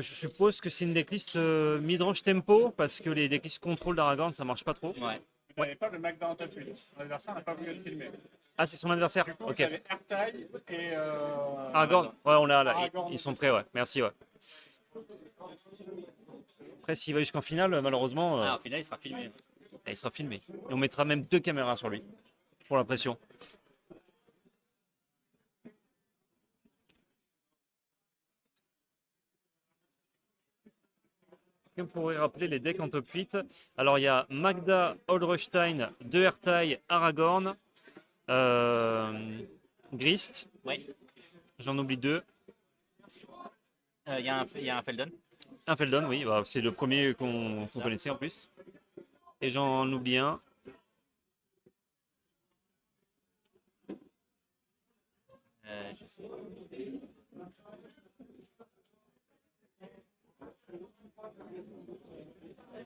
Je suppose que c'est une decklist mid-range tempo, parce que les decklists contrôle d'Aragorn, ça marche pas trop. Ouais. Vous n'avez pas le Magda en top 8. L'adversaire n'a pas voulu le filmer. Ah, c'est son adversaire. Du coup, Ok. vous avez Ertai et Aragorn, ouais, on l'a là. Aragorn. Ils sont prêts, ouais. Merci, ouais. Après, s'il va jusqu'en finale, malheureusement, Ah, au final, il sera filmé. il sera filmé. Et on mettra même 2 caméras sur lui, pour la pression. On pourrait rappeler les decks en top 8. Alors, il y a Magda, Olrestein, De Ertai, Aragorn, Grist. Ouais. J'en oublie 2. Il y a un Feldon. Un Feldon, oui, bah, c'est le premier qu'on connaissait en plus. Et j'en oublie un. Je sais.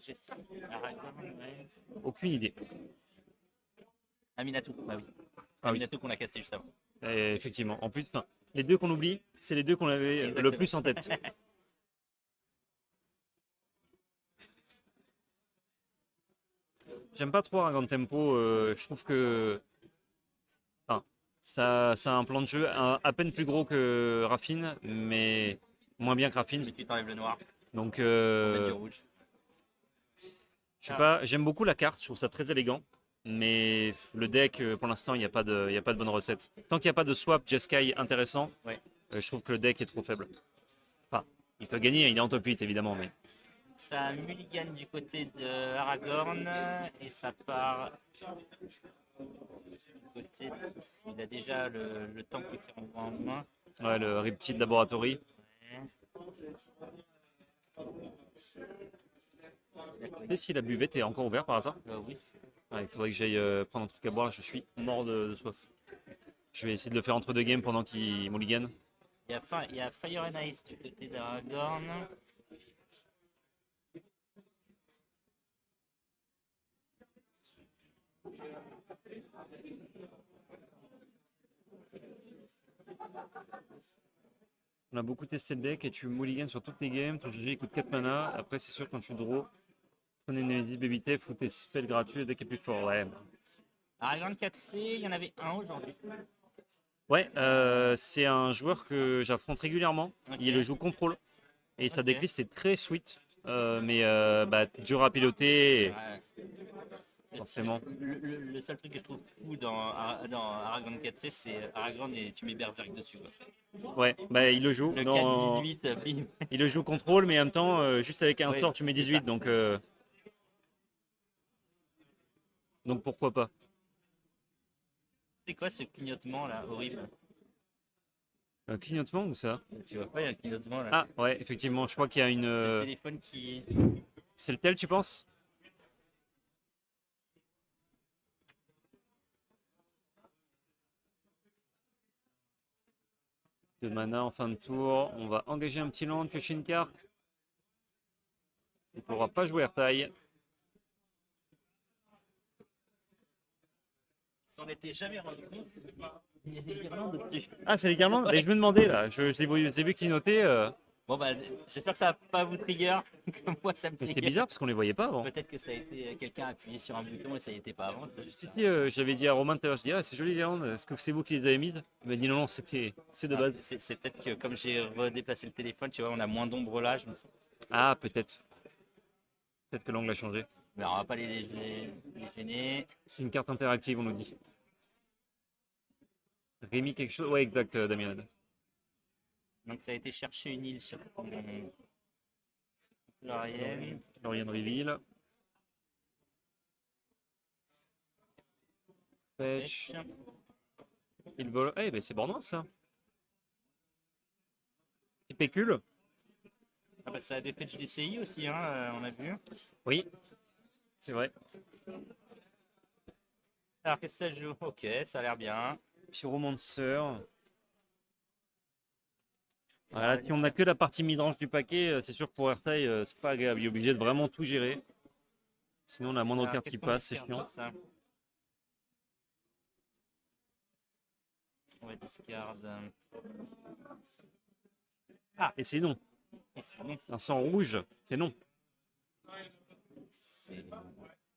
Jessie. Aragorn, ouais. Aucune idée. Aminatou, bah oui. Ah oui. Aminatou qu'on a casté juste avant. Et effectivement. En plus, enfin, les deux qu'on oublie, c'est les deux qu'on avait le Exactement. plus en tête. J'aime pas trop Aragorn Tempo. Je trouve que enfin, ça a un plan de jeu à peine plus gros que Raffine, mais moins bien que Raffine. Mais tu t'enlèves le noir, Donc, on met du rouge. je sais pas, j'aime beaucoup la carte, je trouve ça très élégant. Mais le deck, pour l'instant, il y a pas de bonne recette. Tant qu'il n'y a pas de swap Jeskai intéressant, Ouais. je trouve que le deck est trop faible. Enfin, il peut gagner, il est en top 8 évidemment, mais Ça mulligan du côté de Aragorn et ça part du côté. Il a déjà le temple qui renvoie en main. ouais, le Riptide Laboratory. Et si la buvette est encore ouverte par hasard? Oui. Ah, il faudrait que j'aille prendre un truc à boire, je suis mort de soif. Je vais essayer de le faire entre deux games pendant qu'il mulligan. Il y a Fire and Ice du côté d'Aragorn. On a beaucoup testé le deck et tu mulligan sur toutes tes games, ton GG coûte 4 mana. Après, c'est sûr, quand tu draw, prenez Nemesis Baby Tef ou tes spells gratuits, le deck est plus fort. Ouais, Aragorn 4C, il y en avait un aujourd'hui. ouais, c'est un joueur que j'affronte régulièrement. Ok. Il le joue contrôle et sa Ok. decklist c'est très sweet, mais bah, dur à piloter. Ouais. Forcément. Le seul truc que je trouve fou dans Aragorn 4C, c'est Aragorn et tu mets Berserk dessus. Quoi. Ouais, bah, il le joue. Le Dans... 4-18, bim. Il le joue contrôle, mais en même temps, juste avec un Oui, score, tu mets c'est 18, ça. donc pourquoi pas. C'est quoi ce clignotement là, horrible? Un clignotement ou ça? Tu vois pas, il y a un clignotement là. Ah, ouais, effectivement, je crois qu'il y a une. C'est le téléphone qui. C'est le tel, tu penses? De mana en fin de tour. On va engager un petit land, piocher une carte. Il ne pourra pas jouer Ertai. S'en était jamais rendu compte. Il y a des guirlandes dessus. Ah, c'est les guirlandes? Ouais. Mais je me demandais là. Je les ai vu clignoter. Bon bah, j'espère que ça va pas vous trigger, comme moi ça me Mais trigger. c'est bizarre parce qu'on les voyait pas avant. Peut-être que ça a été quelqu'un a appuyé sur un bouton et ça y était pas avant. Si, j'avais dit à Romain tout à l'heure, je dis, ah, c'est joli les guirlandes, est-ce que c'est vous qui les avez mises? Il m'a dit non, non, c'est de Ah, base. c'est peut-être que comme j'ai redéplacé le téléphone, tu vois, on a moins d'ombre là. Ah, peut-être. Peut-être que l'angle a changé. Mais on va pas les gêner. C'est une carte interactive, on nous dit. Rémi quelque chose? Ouais, exact, Damien. Donc ça a été chercher une île sur Lorien. Lorien Reveal. Fetch. Il vole. Eh ben c'est bornois ça. Petit pécule. Ah bah ça a des patchs DCI aussi, hein, on a vu. Oui. C'est vrai. Alors qu'est-ce que ça joue? Ok, ça a l'air bien. Pyromancer. Voilà, si on n'a que la partie midrange du paquet, c'est sûr que pour Ertai, c'est pas agréable. Il est obligé de vraiment tout gérer. Sinon, la moindre Alors, carte qu'est-ce qui qu'on va passe, c'est faire chiant. sur ça? On va discard. Et c'est non. Et sinon, Un sang rouge, c'est non. c'est.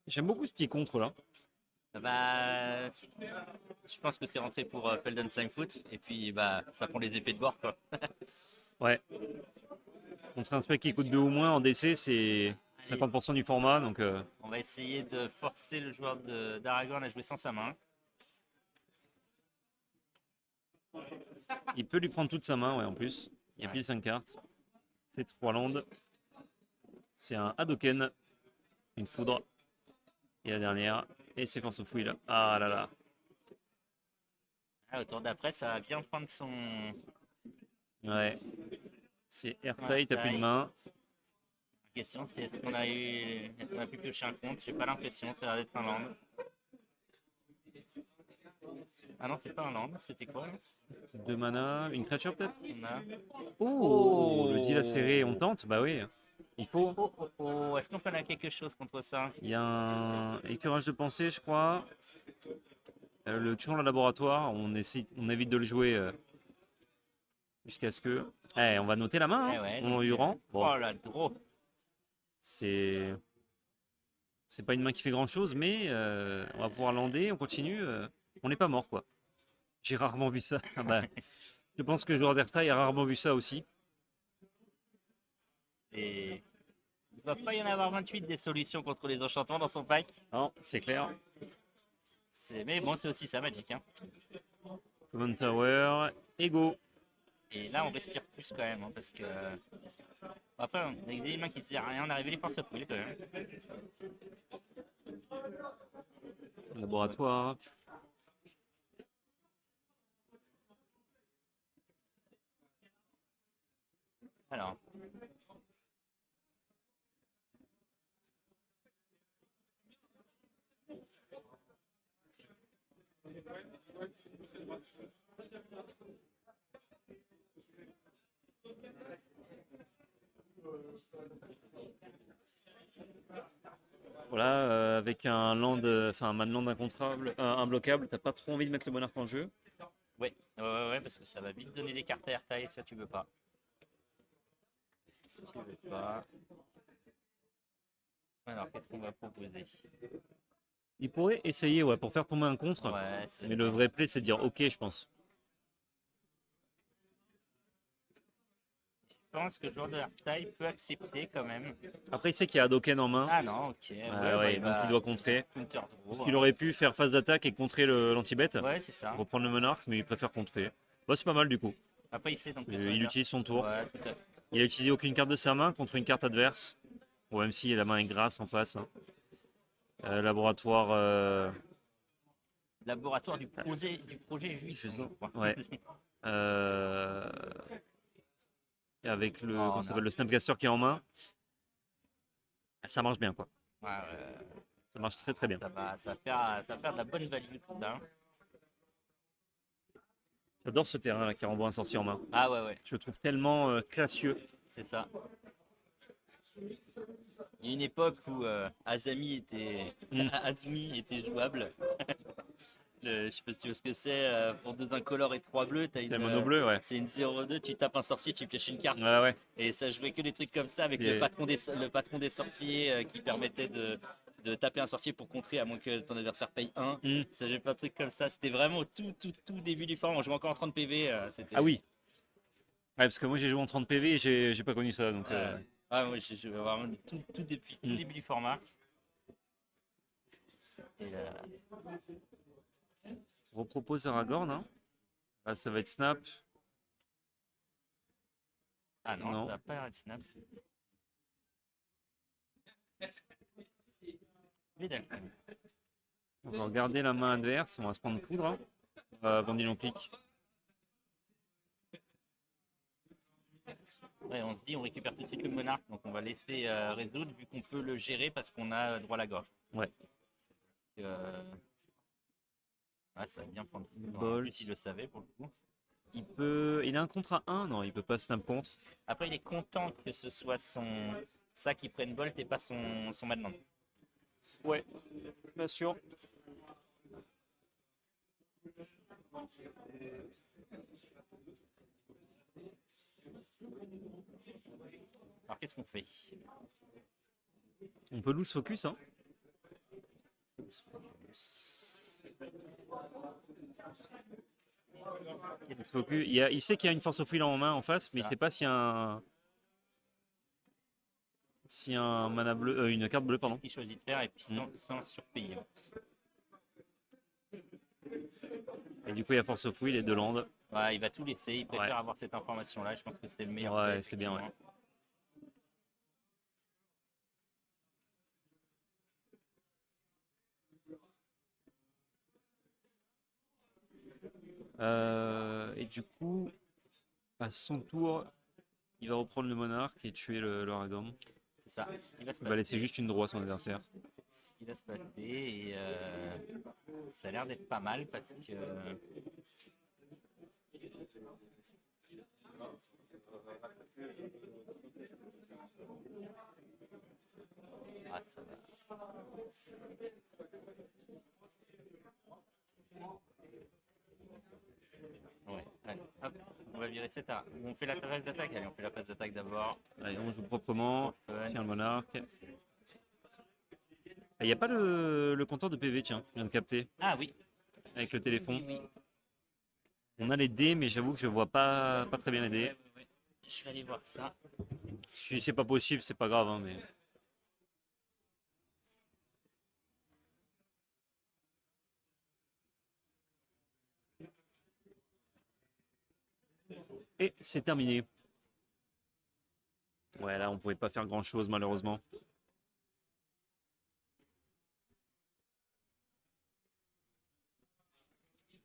J'aime beaucoup ce petit contre là. Bah, je pense que c'est rentré pour Felden Foot. Et puis, bah, ça prend les effets de bord, quoi. Ouais. Contre un spec qui coûte 2 ou moins en DC, c'est Allez, 50% du format. Donc on va essayer de forcer le joueur d'Aragorn à jouer sans sa main. il peut lui prendre toute sa main, ouais, en plus. Il y a Ouais. pile 5 cartes. C'est 3 landes. C'est un Hadoken. Une foudre. Et la dernière. Et c'est Force of Will. Ah là là. Ah, au tour d'après, ça va bien prendre son. Ouais. C'est son airtight, t'as plus de taille. main. La question, c'est est-ce qu'on a pu piocher un compte? J'ai pas l'impression, ça a l'air d'être un land. Ah non, c'est pas un land, c'était quoi? 2 mana, une créature peut-être. On a. Oh, le deal serré, on tente. Bah oui. Il faut. Oh oh oh, est-ce qu'on peut en a quelque chose contre ça? Il y a un écœurage de pensée, je crois. Le tuant le laboratoire, on évite de le jouer jusqu'à ce que. Eh, on va noter la main, Eh hein, ouais, on donc, lui rend. Bon, oh la draw! c'est. C'est pas une main qui fait grand chose, mais on va pouvoir lander, on continue. On n'est pas mort, quoi. J'ai rarement vu ça. Ah bah, je pense que le joueur d'Erta a rarement vu ça aussi. Et il doit pas y en avoir 28 des solutions contre les enchantements dans son pack. Non, c'est clair. Mais bon, c'est aussi ça, Magic. Hein. Command Tower, Ego. Et là, on respire plus quand même, hein, parce que. Après, on a des mains qui faisaient rien, on arrivait les forces of will quand même. Laboratoire. Alors. Voilà, avec un land, enfin un manland incontrable, imbloquable, t'as pas trop envie de mettre le monarque en jeu. Ouais, parce que ça va vite donner des cartes à Airtail et ça, tu veux pas. Ça, tu veux pas. Alors, qu'est-ce qu'on va proposer? Il pourrait essayer, ouais, pour faire tomber un contre. Ouais, c'est Mais le vrai play, c'est de dire ok, je pense. Je pense que le joueur de Airtail peut accepter quand même. Après, il sait qu'il y a Hadoken en main. Ah non, ok. Ouais, donc il doit contrer. Counter Parce draw. qu'il aurait pu faire phase d'attaque et contrer l'anti-bet. Ouais, c'est ça. Reprendre le monarque, mais il préfère contrer. Bah, c'est pas mal du coup. Après, il sait donc. Il utilise son tour. Ouais, tout à fait. Il a utilisé aucune carte de sa main contre une carte adverse. Bon, même si la main est grasse en face. Hein. Laboratoire. Laboratoire du projet juif. Faisant- je crois. ouais. euh, Avec le, Oh, comment non. ça s'appelle, le Snapcaster qui est en main. Ça marche bien, quoi. Ouais, Ça marche très très bien. ça va faire de la bonne value tout là. J'adore ce terrain là qui renvoie un sorcier en main. Ah ouais, Je le trouve tellement classieux. c'est ça. Il y a une époque où Azumi était jouable. Je sais pas si tu vois ce que c'est. Pour 2 incolores et 3 bleus, t'as C'est une, mono bleu, ouais. c'est une 0-2, tu tapes un sorcier, tu pioches une carte. Ouais, ouais. Et ça jouait que des trucs comme ça avec C'est- le patron des sorciers qui permettait de taper un sorcier pour contrer à moins que ton adversaire paye 1. Hmm. Ça jouait pas de trucs comme ça. C'était vraiment au tout début du format. On jouait encore en 30 PV. C'était. Ah oui. Ouais, parce que moi j'ai joué en 30 PV et j'ai pas connu ça. Donc, Ah oui, j'ai joué vraiment tout depuis tout début du format. Et là, on repropose Aragorn. Hein. Là, ça va être Snap. ah non, Non. ça va pas être snap. Mais d'accord. On va regarder la main adverse. On va se prendre foudre. Hein. Bandit clic. Ouais, on se dit, on récupère tout de suite le monarque, donc on va laisser résoudre vu qu'on peut le gérer parce qu'on a droit à la gorge. Ouais. Ça va bien prendre. En Bolt. plus, il le savait pour le coup. Il a un contre à 1. Non, il peut pas snap contre. Après, il est content que ce soit ça qui prenne Bolt et pas son Madland. Ouais, bien sûr. Alors qu'est-ce qu'on fait? On peut lose focus, hein. Lose focus. Il sait qu'il y a une force of will en main en face, mais il Ça. sait pas s'il y a un mana bleu, une carte bleue, C'est ce pardon. qu'il choisit de faire et puis sans surpayer. Et du coup, il y a force of will et 2 landes. Ouais, il va tout laisser, il préfère Ouais. avoir cette information-là. Je pense que c'est le meilleur. Ouais, play, c'est bien, ouais. effectivement. Et du coup, à son tour, il va reprendre le monarque et tuer le Aragorn. C'est ça. Ce qui va se Il va passer. laisser juste une droite à son adversaire. C'est ce qui va se passer et ça a l'air d'être pas mal parce que ah ça va. Ouais, allez, hop, on va virer cette arme. On fait la phase d'attaque. Allez, on fait la phase d'attaque d'abord. Allez, on joue proprement. Fun. Tiens le monarque. Il n'y a pas le compteur de PV, tiens, je viens de capter, Ah oui, avec le téléphone. oui. On a les dés, mais j'avoue que je vois pas très bien les dés. Ouais. Je vais aller voir ça. Si c'est pas possible, c'est pas grave, hein, mais. Et c'est terminé. Ouais, là, on pouvait pas faire grand chose, malheureusement.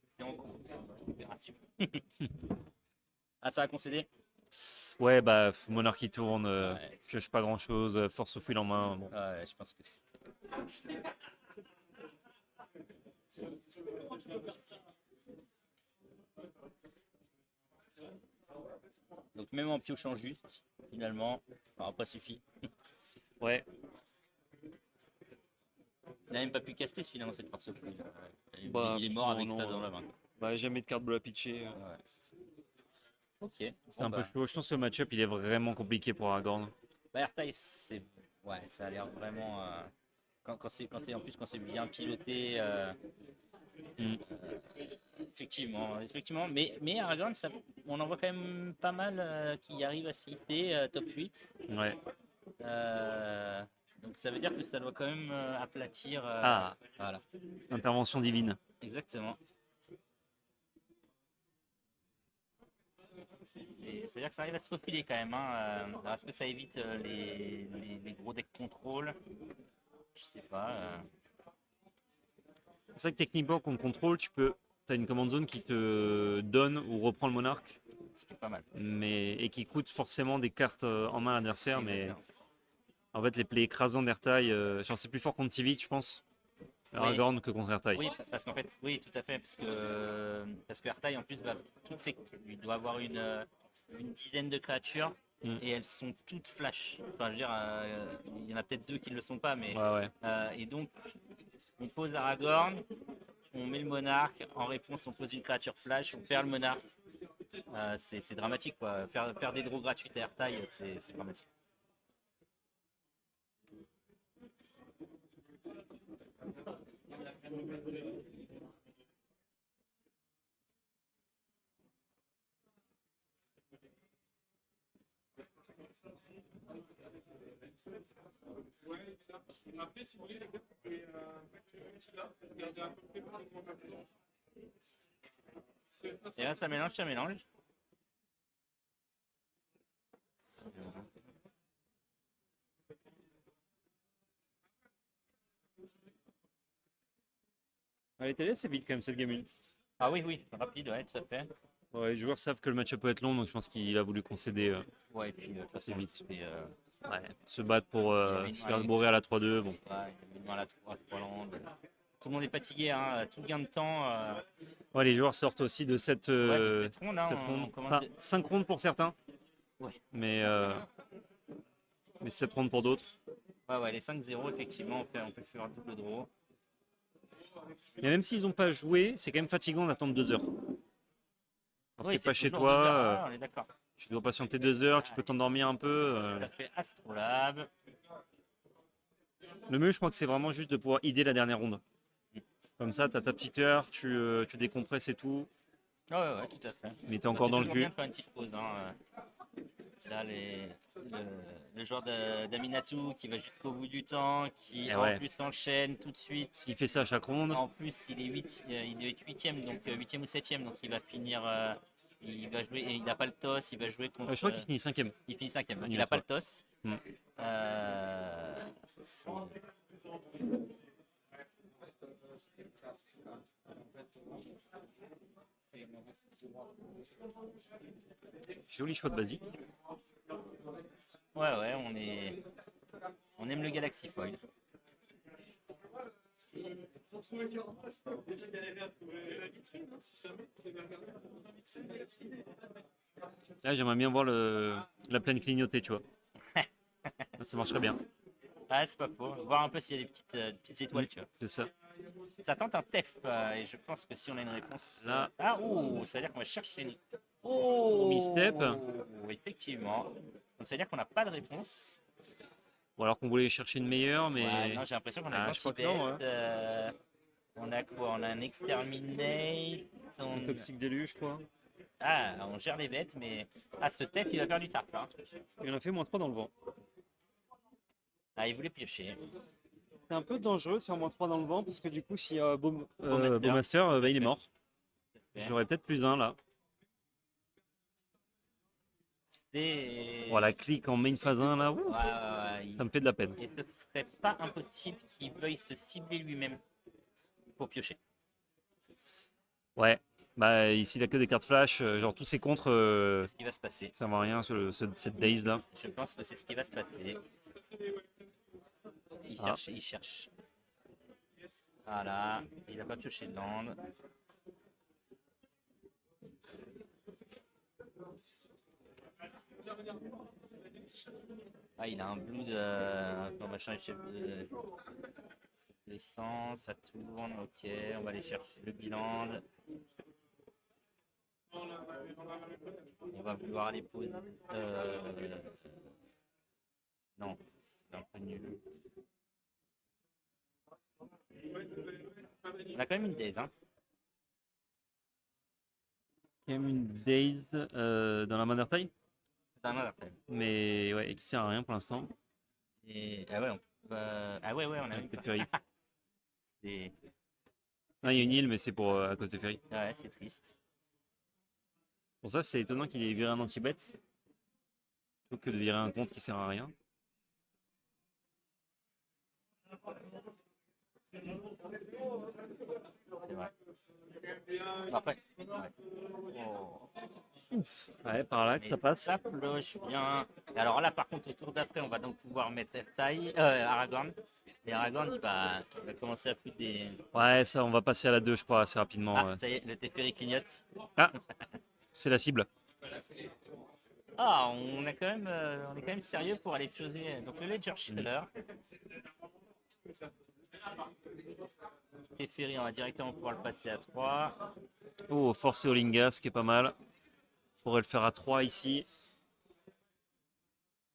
C'est en cours. Opération. Ah, ça a concédé? Ouais, bah, monarchie tourne, Ouais. je cherche pas grand chose, force of will en main. Bon. Ouais, je pense que c'est. Donc même en piochant juste, finalement, ça n'aura pas suffi. Ouais, Il n'a même pas pu caster finalement cette force fluide. Bah, Il est mort non, avec non, ça dans la main. bah, jamais de carte bleue à pitcher. Ouais, c'est ça. Ok. C'est un peu chaud. Je pense que le match-up il est vraiment compliqué pour Aragorn. Bah, Ertai, c'est. Ouais, ça a l'air vraiment. Quand c'est en plus quand c'est bien piloté. Effectivement. Mais Aragorn, on en voit quand même pas mal qui arrivent à s'hisser top 8. Ouais. Donc ça veut dire que ça doit quand même aplatir. Ah, Voilà, intervention divine. exactement. C'est-à-dire que ça arrive à se faufiler quand même. Hein. Alors, est-ce que ça évite les gros decks contrôle? Je sais pas. C'est vrai que techniquement, contre contrôle, t'as une command zone qui te donne ou reprend le monarque, Ce qui est pas mal. et qui coûte forcément des cartes en main à l'adversaire. Mais Exactement. en fait, les plays écrasants d'Ertai, genre c'est plus fort contre Tivit, je pense, Aragorn, que contre Ertai. Oui, parce qu'en fait, oui, tout à fait, parce que Ertai en plus il doit avoir une dizaine de créatures et elles sont toutes flash. Enfin, je veux dire, il y en a peut-être deux qui ne le sont pas, mais Ouais. et donc on pose Aragorn, on met le monarque, en réponse on pose une créature flash, on perd le monarque. C'est dramatique quoi. Faire des draws gratuits à Ertai, c'est dramatique. Après, si vous voulez, les gars, vous pouvez mettre celui-là, regarder un peu près comment ça tourne. Et là ça mélange. Les télé, c'est vite quand même cette game 1. Ah oui, rapide, ouais, tout à fait. Ouais, les joueurs savent que le match peut être long, donc je pense qu'il a voulu concéder Ouais, et puis de toute assez façon, vite. c'était, Se battre pour se faire bourrer à la 3-2. Bon. ouais, il y a une main à 3 landes. Tout le monde est fatigué, hein, tout gain de temps. Ouais, les joueurs sortent aussi de cette, De cette ronde, hein, cette on ronde. commence Enfin, de- 5 rondes pour certains, Ouais. mais 7 rondes pour d'autres. Ouais, les 5-0, effectivement, on peut faire un double draw. Mais même s'ils n'ont pas joué, c'est quand même fatigant d'attendre 2 heures. Quand Oui, t'es pas c'est chez toujours 2 heures, toi, ah, on est d'accord. Tu dois patienter 2 heures, tu peux t'endormir un peu. Ça fait Astrolabe. Le mieux, je crois que c'est vraiment juste de pouvoir idée la dernière ronde. Comme ça, tu as ta petite heure, tu décompresses et tout, Ouais, tout à fait. mais tu es Bah, encore c'est dans le toujours bien jus. de faire une petite pause. Hein. Là, le joueur d'Aminatou qui va jusqu'au bout du temps, qui Et en ouais, plus enchaîne tout de suite. s'il fait ça à chaque ronde, En plus, il doit être huitième, donc huitième ou septième, donc il va finir. Il va jouer, et il n'a pas le toss, il va jouer contre. je crois qu'il finit cinquième. Il finit cinquième, donc il n'a Animatoire. pas le toss. Hmm. C'est- Joli choix de basique. Ouais, on aime le Galaxy Foil. Pour trouver bien, j'ai galéré à trouver la vitrine, hein, si jamais vous avez regardé la vitrine. Là, j'aimerais bien voir la plaine clignotée, tu vois. Ça marcherait bien. Ah, c'est pas faux. Voir un peu s'il y a des petites étoiles, tu vois. C'est ça. Ça tente un TEF, et je pense que si on a une réponse. Là. Ah, ça veut dire qu'on va chercher une. Oh Mi-step. Effectivement. Donc ça veut dire qu'on n'a pas de réponse. Ou alors qu'on voulait chercher une meilleure, mais. Ouais, non, j'ai l'impression qu'on a Ah, je crois que non, Gantibet, on a quoi? On a un Exterminate. Un toxique déluge, quoi. Ah, on gère les bêtes, mais. Ah, ce TEF, il va faire du taf, là. Il en a fait -3 dans le vent. Ah, il voulait piocher. C'est un peu dangereux de faire -3 dans le vent, parce que du coup, s'il y a Bowmaster. Bowmaster, il est mort. J'aurais peut-être plus un là. C'est. Voilà, clic en main phase 1 là, ouh, Ouais, ça me fait de la peine. Et ce serait pas impossible qu'il veuille se cibler lui-même pour piocher. Ouais, bah ici il a que des cartes flash, genre tous ses contres, C'est ce qui va se passer. ça va rien cette daze là. Je pense que c'est ce qui va se passer. Ah. Il cherche. Voilà, il n'a pas pioché de land. Ah, il a un blue de machin chef de sang, ça tourne, ok, on va aller chercher le bilan. On va vouloir aller poser. Non, c'est un peu nul. On a quand même une daze, hein. Il y a une daze dans la Mother Taille, C'est un mal après. mais ouais, et qui sert à rien pour l'instant. Et ah ouais, ah ouais, on a Avec même tes pas. Fury. C'est Ah, il y a une île, mais c'est pour à cause de Fury. ouais, c'est triste. Pour ça, c'est étonnant qu'il ait viré un anti-bet plutôt que de virer un compte qui sert à rien. C'est vrai. Après, ouais. Oh. Ouais, par là que Mais ça passe. ça ploche bien. Et alors là, par contre, au tour d'après, on va donc pouvoir mettre Aragorn. Et Aragorn, il va commencer à foutre des. Ouais, ça, on va passer à la 2, je crois, assez rapidement. Ah, Ouais. ça y est, le Teferi clignote. Ah, c'est la cible. Ah, on est quand même sérieux pour aller piocher. Donc le Ledger Shredder. Teferi, on va directement pouvoir le passer à 3. Oh, forcer Olingas, qui est pas mal. On pourrait le faire à 3 ici.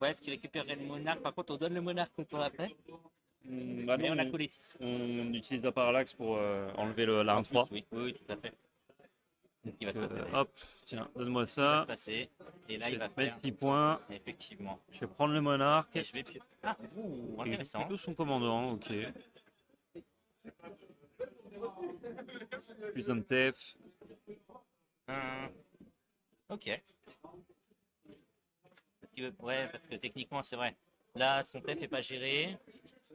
Ouais, ce qui récupérerait le monarque. Par contre, on donne le monarque au tour après. Bah Mais non, on a collé 6. on utilise la parallaxe pour enlever la 1-3. Oui, tout à fait. C'est ce qui va se passer. Hop, tiens, donne-moi Ça va ça. se passer. Et là, Je il va vais mettre faire. 6 points. Effectivement. Je vais prendre le monarque. Et je vais. Ah, intéressant. Plutôt son commandant, ok. Plus un TF. Ok. Parce que techniquement, c'est vrai. Là, son TF n'est pas géré.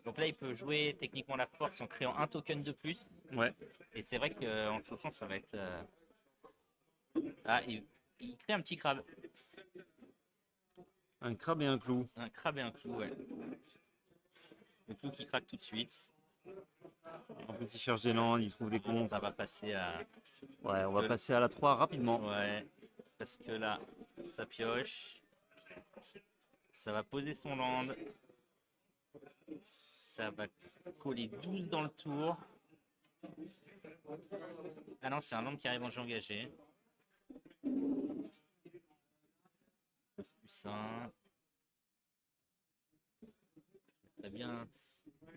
Donc là, il peut jouer techniquement la force en créant un token de plus. Ouais. Et c'est vrai qu'en ce sens, ça va être. Ah, il crée un petit crabe. Un crabe et un clou. Un crabe et un clou, ouais. Le clou qui craque tout de suite. En plus, il cherche des landes, il trouve des comptes. Ça va passer à. Ouais, on va passer à la 3 rapidement. Ouais. Parce que là, ça pioche. Ça va poser son land. Ça va coller 12 dans le tour. Ah non, c'est un land qui arrive en jeu engagé. poussin. Très bien.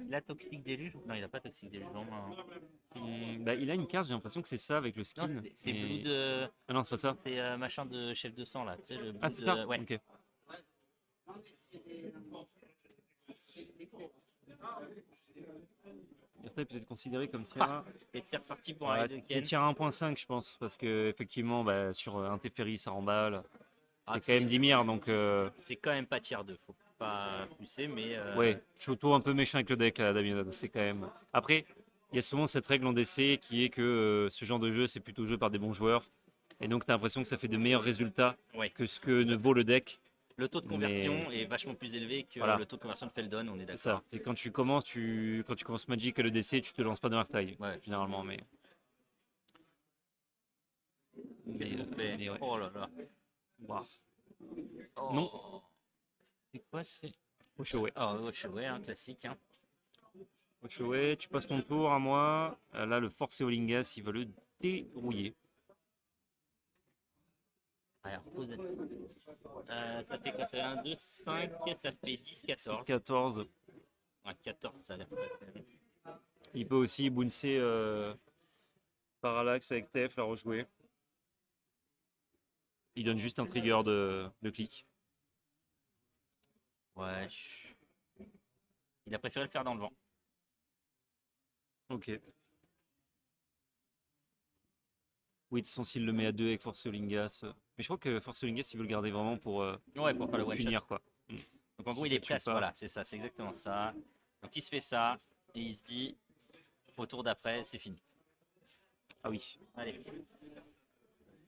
Il a Toxic Déluge? Non, il a pas Toxic Déluge. Non, non. Bah, il a une carte, j'ai l'impression que c'est ça avec le Non, skin. c'est mais- Blue de. Ah non, c'est pas ça. C'est machin de chef de sang là. Tu sais, le Ah, Blue c'est ça? de. Ouais. Ok. Ertai peut être considéré comme tier 1. Et c'est reparti pour un Ouais, raid de c'est Ken. tier 1.5, je pense, parce que effectivement, bah, sur un Teferi, ça remballe. Ah, C'est quand même 10 mire, donc C'est quand même pas tier 2, faut pas pousser, mais. ouais, je suis auto un peu méchant avec le deck, là, Damien. C'est quand même. Après, il y a souvent cette règle en DC qui est que ce genre de jeu, c'est plutôt joué par des bons joueurs. Et donc, tu as l'impression que ça fait de meilleurs résultats Ouais. que ce que ne vaut le deck. Le taux de conversion est vachement plus élevé que Voilà. le taux de conversion de Feldon, on est C'est ça. d'accord. C'est quand tu commences, quand tu commences Magic à l'EDC, tu te lances pas dans Arctail, Ouais. généralement. Mais, Qu'est-ce qu'on fait? mais ouais. Oh là là. Ouah. Oh. Non. C'est quoi c'est? Oshowe. Ah, ouais, un classique. Hein. Oshowe, tu passes ton tour à moi. Là, le Force Olingas, il va le dérouiller. Alors, ça fait quoi? Ça fait 1, 2, 5, ça fait 10, 14. 14. Ouais, 14, ça a l'air pas. Il peut aussi bouncer Parallax avec TF, la rejouer. Il donne juste un trigger de clic. Ouais. Il a préféré le faire dans le vent. Ok. Oui, de toute façon, s'il le met à 2 avec Force Olingas. Mais je crois que Force Olingas, il veut le garder vraiment pour Ouais, pour faire le one shot. punir, quoi. Donc en gros, Si il ça est tue presque, pas. voilà, c'est ça, c'est exactement ça. Donc il se fait ça, et il se dit, au tour d'après, c'est fini. Ah oui. Allez.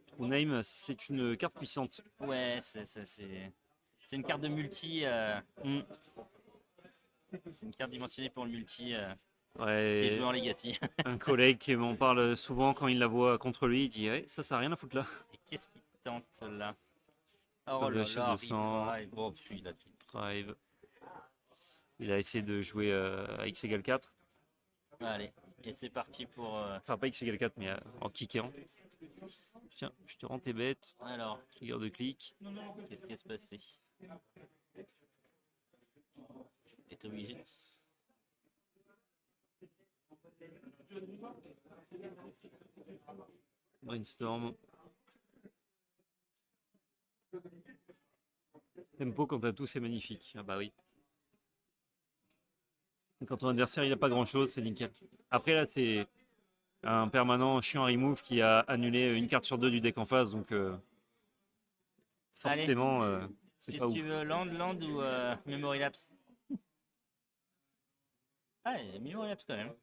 True Name, c'est une carte puissante. Ouais, c'est une carte de multi. Mm. C'est une carte dimensionnée pour le multi qui est Ouais. joué en Legacy. Un collègue qui m'en parle souvent quand il la voit contre lui, il dit ouais, ça a rien à foutre là. Et qu'est-ce qu'il tente là? Sauve Oh la là chaîne là, de sang. revive. Oh, puis il a tout. Drive. Il a essayé de jouer à X égale 4. Allez, et c'est parti pour. Enfin, pas X égale 4, mais en kickant. Tiens, je te rends tes bêtes. Alors, Trigger de clic. qu'est-ce qui va se passer? Et obligé de. Brainstorm. Tempo quant à tout, c'est magnifique. Ah bah oui. Et quand ton adversaire il a pas grand chose, c'est nickel. Après là, c'est un permanent chiant à remove qui a annulé une carte sur deux du deck en face, donc forcément, c'est Qu'est-ce pas que ouf. tu veux, land ou Memory Lapse? Ah, il y a Memory Lapse quand même.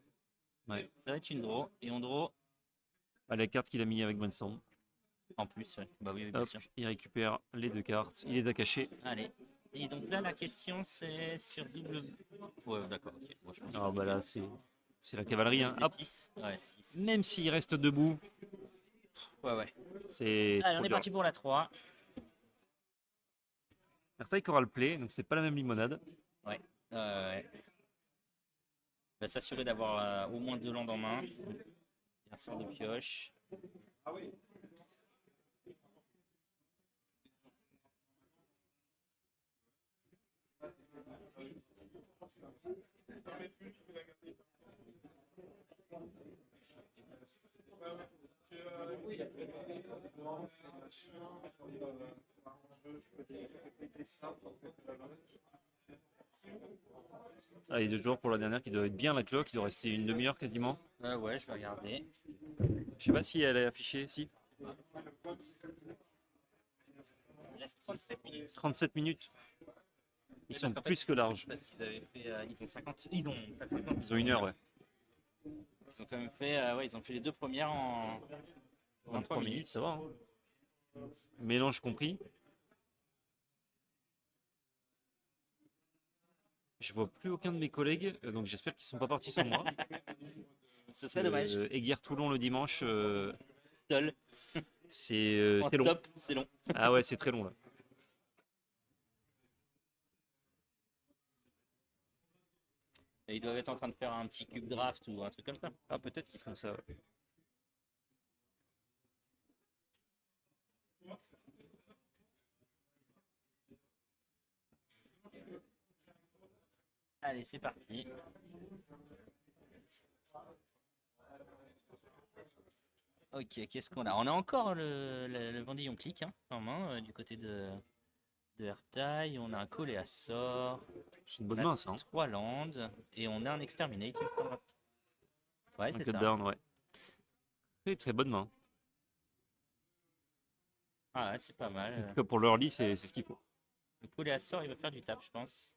Ouais. Ça va être une draw, et on draw Ah, la carte qu'il a mis avec Brainstorm. en plus. Ouais. Bah oui, bien Hop, sûr. il récupère les deux cartes, il les a cachées. Allez. Et donc là, la question, c'est sur double. Ouais, d'accord, ok. Bon, je pense Ah bah là, c'est la cavalerie. Hein. que Hop. 6. Ouais, 6. Même s'il reste debout, Ouais, ouais. c'est Allez, on trop est dur. parti pour la 3. Artaï Coral Play, donc c'est pas la même limonade. Ouais. Va s'assurer d'avoir au moins 2 landes en main. Un sort de pioche. Ah, les deux joueurs pour la dernière qui doit être bien la cloque, il doit rester une demi-heure quasiment. Ouais, je vais regarder. Je sais pas si elle est affichée, si. Il reste 37 minutes. 37 minutes. Ils Oui, sont parce qu'en plus fait, que larges. Parce qu'ils avaient fait. Ils ont 50. Ils ont pas 50. Ils ont une heure, ouais. Ils ont quand même fait. Ouais, ils ont fait les 2 premières en 23 minutes, ça va. Hein. Mélange compris. Je vois plus aucun de mes collègues, donc j'espère qu'ils sont pas partis sans moi. Ce serait dommage. Aiguerre Toulon le dimanche, Seul. c'est En long. top, c'est long. Ah ouais, c'est très long là. Et ils doivent être en train de faire un petit cube draft ou un truc comme ça. Ah, peut-être qu'ils font ça. Ouais. Allez, c'est parti. Ok, qu'est-ce qu'on a? On a encore le Vendillon Click hein, en main du côté de Ertail. On a un Coléassor. C'est une On bonne a main, ça. Hein. 3 landes. Et on a un Exterminate, il me semble. Ouais, Un c'est cut ça. down, ouais. Très très bonne main. Ah ouais, c'est pas mal. En tout cas, pour l'early, c'est ce qu'il faut. Le Coléassor, il va faire du tap, je pense.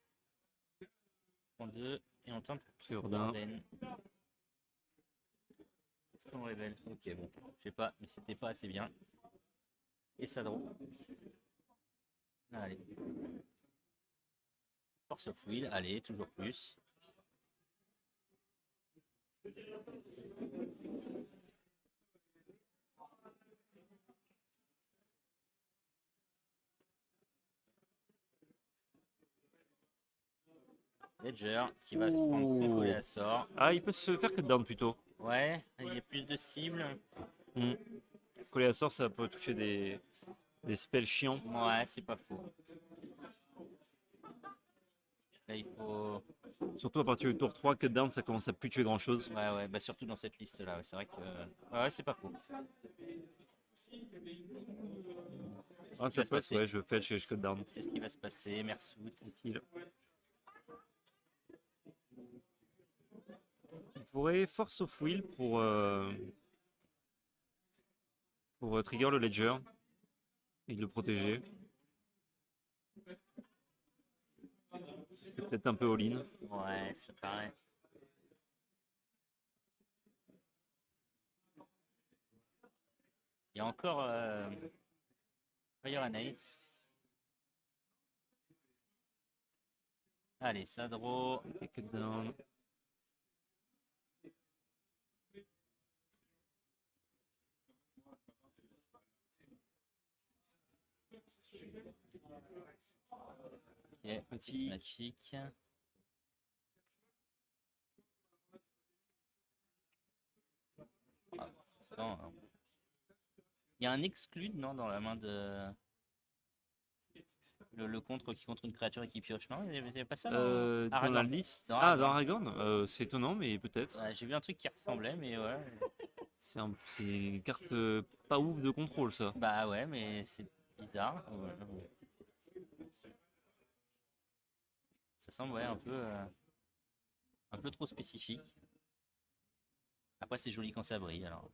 En 2. Et on tente Préordain. Est-ce qu'on révèle? Ok, bon. Je sais pas, mais c'était pas assez bien. Et ça draw. Allez. Force of Will, allez, toujours plus. Ledger qui va se prendre un Coléassor. Ah, il peut se faire cut down plutôt. Ouais, il y a plus de cibles. Coléassor, ça peut toucher des spells chiants. Ouais, c'est pas faux. Là, il faut. Surtout à partir du tour 3, cut down, ça commence à plus tuer grand chose. Ouais, ouais, bah surtout dans cette liste-là. Ouais, c'est vrai que. Ouais, c'est pas faux. Ah, ça passe, ouais, je fetch et je cut down. C'est ce qui va se passer. Merci. Tranquille. Il pourrait Force of Will pour trigger le Ledger et le protéger. C'est peut-être un peu all-in. Ouais, ça paraît. Il y a encore Fire and Ace. Allez, ça draw. Et cut down. Ok, petit magique. Ah, instant, hein. Il y a un exclude, non, dans la main de. Le contre qui contre une créature et qui pioche, non? Il n'y avait pas ça Dans la Aragorn. liste. Dans Ah, dans Aragorn. Aragorn, c'est étonnant, mais peut-être. Ouais, j'ai vu un truc qui ressemblait, mais ouais. C'est une carte pas ouf de contrôle, ça. Bah ouais, mais c'est bizarre. Ça semble ouais, un peu trop spécifique. Après, c'est joli quand ça brille, alors.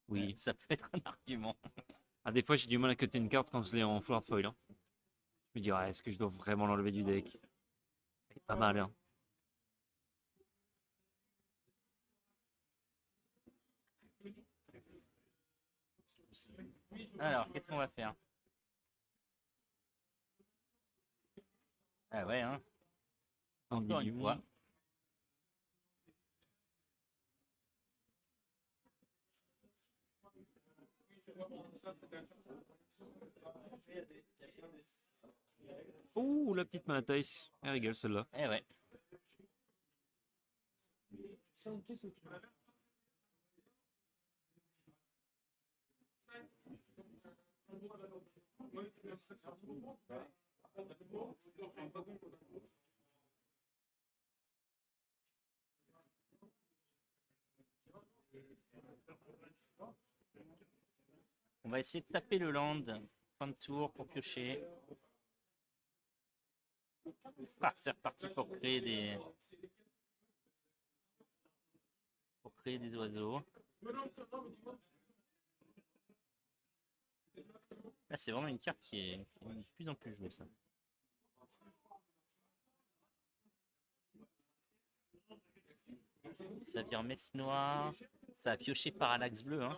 Oui. Ça peut être un argument. Ah, des fois, j'ai du mal à cutter une carte quand je l'ai en Floor Foil. Hein. Je me dis, est-ce que je dois vraiment l'enlever du deck? C'est pas mal, hein. Alors, qu'est-ce qu'on va faire? Ah ouais, hein. Encore une fois. Ouh, la petite Manatice. Elle régale celle-là. Eh ouais. On va essayer de taper le land. Fin de tour pour piocher. Ah, c'est reparti pour créer des oiseaux. Là, c'est vraiment une carte qui est de plus en plus jouée, ça. Ça vire messe noire. Ça a pioché parallaxe bleu, hein.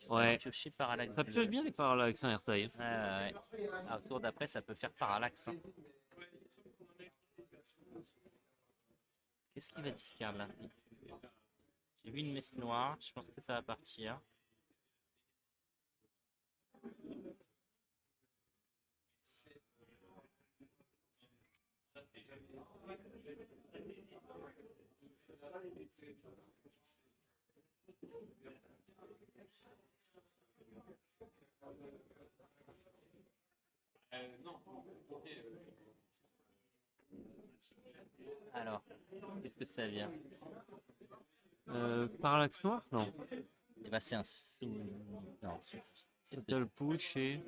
Ouais. Pioché parallaxe Ça pioche bien les parallaxes, hein, Airtail. Ouais. Au tour d'après, ça peut faire parallaxe. Hein. Qu'est-ce qu'il va discard là? J'ai vu une messe noire. Je pense que ça va partir. Alors, qu'est-ce que ça vient? Parallaxe noir? Non. Eh ben, c'est un sous. Non, Fatal Push et.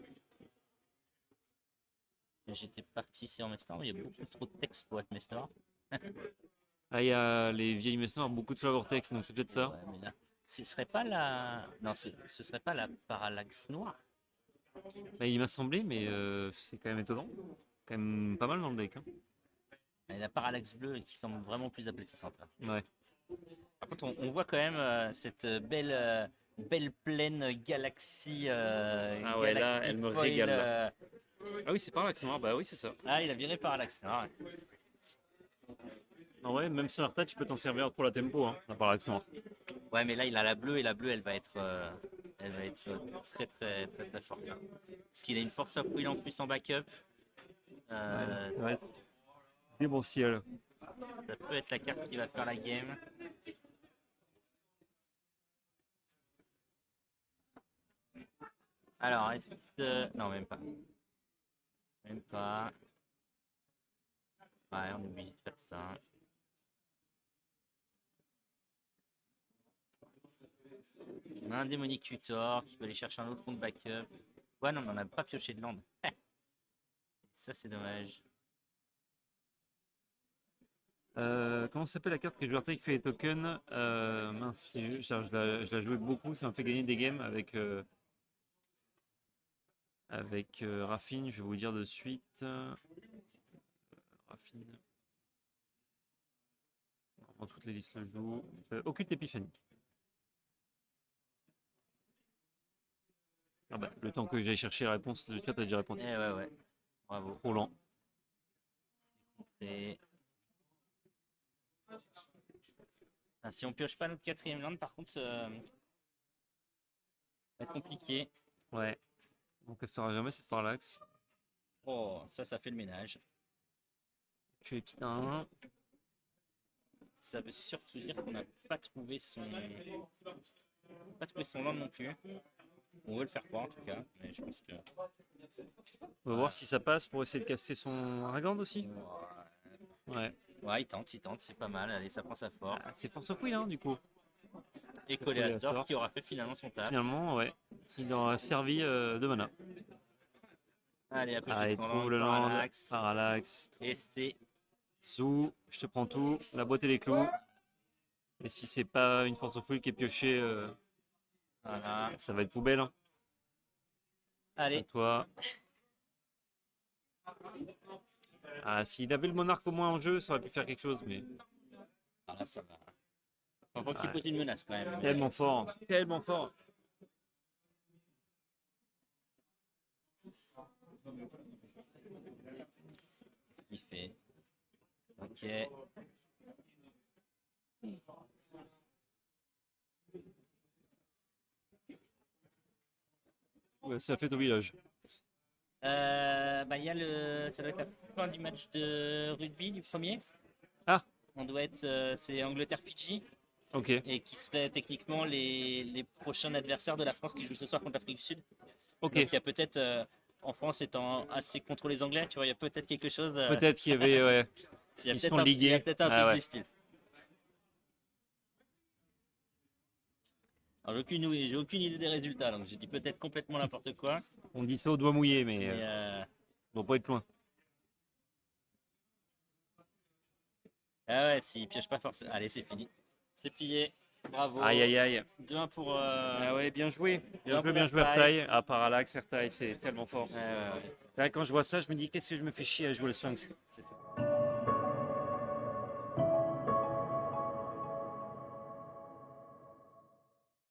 j'étais parti sur Mestor, il y a beaucoup trop de texte pour être Mestor. Ah, il y a les vieilles messes noires, beaucoup de flavor text, donc c'est peut-être ça. Ouais, mais là, ce serait pas la. Non, ce serait pas la parallaxe noire. Bah, il m'a semblé, mais c'est quand même étonnant. Quand même pas mal dans le deck. Hein. Et la parallaxe bleue qui semble vraiment plus appétissante. Là. Ouais. Par contre, on voit quand même cette belle pleine galaxie. Ah ouais, là, Galaxy elle me foil, régale, là. Ah oui, c'est parallaxe noir, bah oui, c'est ça. Ah, il a viré parallaxe noire. En vrai, même sur Artad, tu peux t'en servir pour la tempo, hein, la parallaxe noire. Ouais, mais là, il a la bleue et la bleue, elle va être très, très, très, très forte. Là. Parce qu'il a une force of will en plus en backup. Ouais. Démentiel. Ça peut être la carte qui va faire la game. Alors, est-ce que non, même pas. Même pas. Ouais, on oublie de faire ça. On a un démonique tutor qui peut aller chercher un autre compte backup. Ouais, non, mais on n'a pas pioché de land. Ça, c'est dommage. Comment s'appelle la carte que je vais qui fait les tokens mince, je la jouais beaucoup, ça m'a fait gagner des games avec Raffine, je vais vous dire de suite. Raffine. Dans toutes les listes le joue. Occulte Épiphanie. Ah bah, le temps que j'aille chercher la réponse, le chat a déjà répondu. Eh ouais. Bravo. Trop lent. Et... Ah, si on pioche pas notre quatrième land, par contre, ça va être compliqué. Ouais. On castera jamais cette parallaxe. Oh, ça fait le ménage. Tu es putain. Ça veut surtout dire qu'on n'a pas trouvé son land non plus. On veut le faire croire en tout cas, mais je pense que. On va voir si ça passe pour essayer de caster son Aragorn aussi. Ouais. Ouais, il tente, c'est pas mal. Allez, ça prend sa force. Ah, c'est Force of Will, hein, du coup. Et Coléator qui aura fait finalement son taf. Finalement, ouais. Il aura servi de mana. Allez, après, Allez, trouve le land. Parallaxe. Et c'est. Sous, je te prends tout. La boîte et les clous. Et si c'est pas une Force of Will qui est piochée, Voilà. ça va être poubelle. Hein. Allez. À toi. Ah, s'il avait le monarque au moins en jeu, ça aurait pu faire quelque chose, mais. Ah, là, ça va. Faut qu'il pose une menace quand même. Tellement fort. Tellement fort. Ce qu'il fait. Ok. Ouais, ça fait au village. Bah, ça doit être la fin du match de rugby, du premier. Ah. On doit être, c'est Angleterre-Fidji. Ok. Et qui seraient techniquement les prochains adversaires de la France qui jouent ce soir contre l'Afrique du Sud. Ok. Donc il y a peut-être, en France étant assez contre les Anglais, tu vois, il y a peut-être quelque chose. Peut-être qu'il y avait, ouais. Ils sont ligués. Il y a peut-être un truc ouais. du style. Alors j'ai aucune idée des résultats, donc j'ai dit peut-être complètement n'importe quoi. On dit ça au doigt mouillé, mais on doit pas être loin. Ah ouais, s'il pioche pas forcément. Allez, c'est fini. C'est plié. Bravo. Aïe aïe aïe. 2-1 pour. Ah ouais, bien joué. Bien pour joué, Ertaï. Ertaï. Ah, Parallax, Ertaï, c'est tellement fort. Ouais. Là, quand je vois ça, je me dis qu'est-ce que je me fais chier à jouer le Sphinx. C'est ça.